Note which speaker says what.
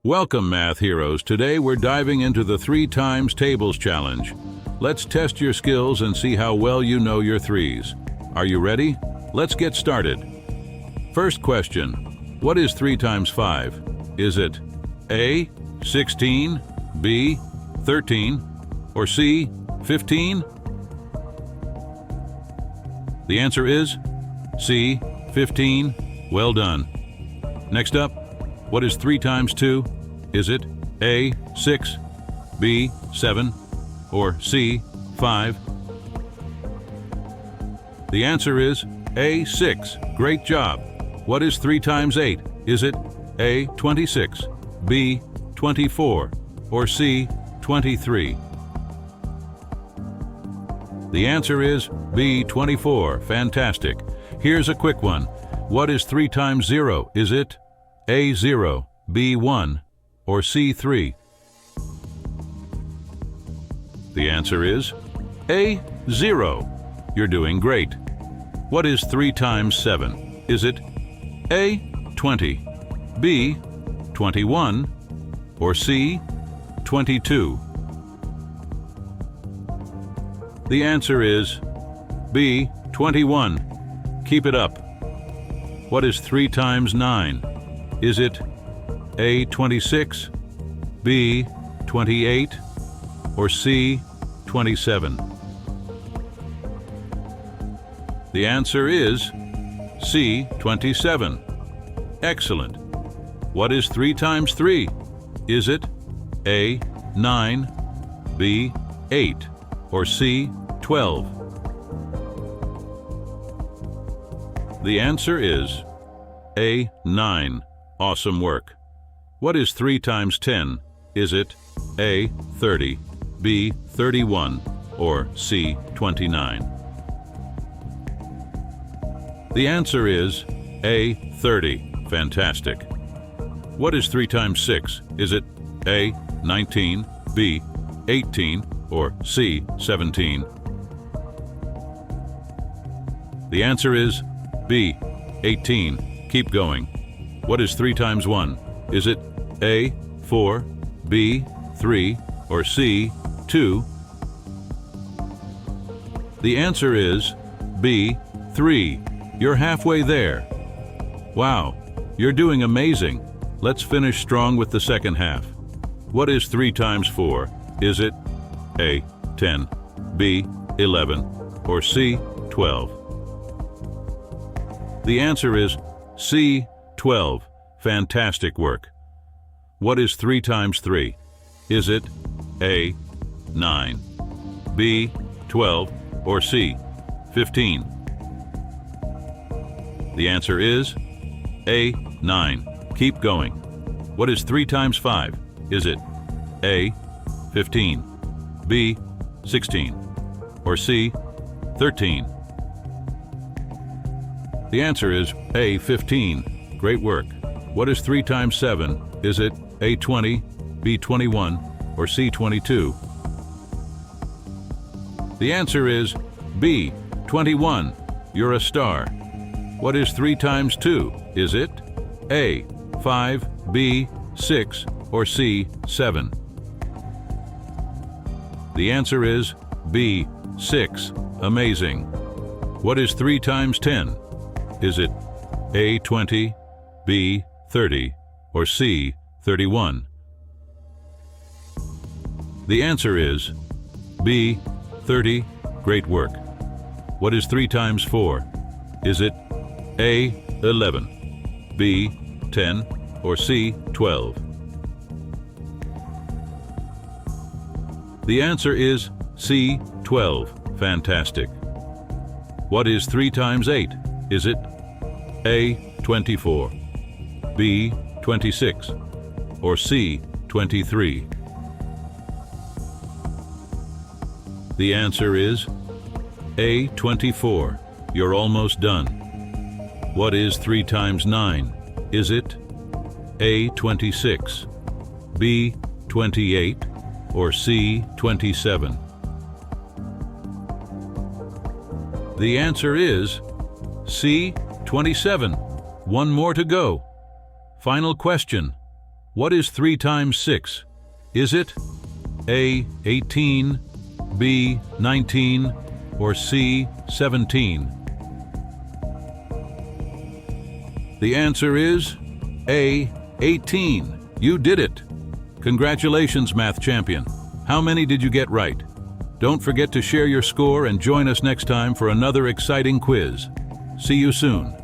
Speaker 1: Welcome, math heroes. Today we're diving into the 3 times tables challenge. Let's test your skills and see how well you know your threes. Are you ready? Let's get started. First question, what is 3 times 5? Is it A, 16, B, 13, or C, 15? The answer is C, 15. Well done. Next up, what is 3 times 2? Is it A, 6, B, 7, or C, 5? The answer is A, 6. Great job. What is 3 times 8? Is it A, 26, B, 24, or C, 23? The answer is B, 24. Fantastic. Here's a quick one. What is 3 times 0? Is it A, 0, B, 1, or C, 3? The answer is A, 0. You're doing great. What is 3 times 7? Is it A, 20, B, 21, or C, 22? The answer is B, 21. Keep it up. What is 3 times 9? Is it A, 26, B, 28, or C, 27? The answer is C, 27. Excellent. What is 3 times 3? Is it A, 9, B, 8, or C, 12? The answer is A, 9. Awesome work. What is 3 times 10? Is it A, 30, B, 31, or C, 29? The answer is A, 30. Fantastic. What is 3 times 6? Is it A, 19, B, 18, or C, 17? The answer is B, 18. Keep going. What is 3 times 1? Is it A, 4, B, 3, or C, 2? The answer is B, 3. You're halfway there. Wow, you're doing amazing. Let's finish strong with the second half. What is 3 times 4? Is it A, 10, B, 11, or C, 12? The answer is C, 12. Fantastic work. What is 3 times 3? Is it A, 9, B, 12, or C, 15? The answer is A, 9. Keep going. What is 3 times 5? Is it A, 15, B, 16, or C, 13? The answer is A, 15. Great work. What is 3 times 7? Is it A, 20, B, 21, or C, 22? The answer is B, 21. You're a star. What is 3 times 2? Is it A, 5, B, 6, or C, 7? The answer is B, 6. Amazing. What is 3 times 10? Is it A, 20, B, 30, or C, 31? The answer is B, 30. Great work. What is 3 times 4? Is it A, 11, B, 10, or C, 12? The answer is C, 12. Fantastic. What is 3 times 8? Is it A, 24, B, 26, or C, 23? The answer is A, 24. You're almost done. What is 3 times 9? Is it A, 26, B, 28, or C, 27? The answer is C, 27. One more to go. Final question. What is 3 times 6? Is it A, 18, B, 19, or C, 17? The answer is A, 18. You did it! Congratulations, Math Champion. How many did you get right? Don't forget to share your score and join us next time for another exciting quiz. See you soon.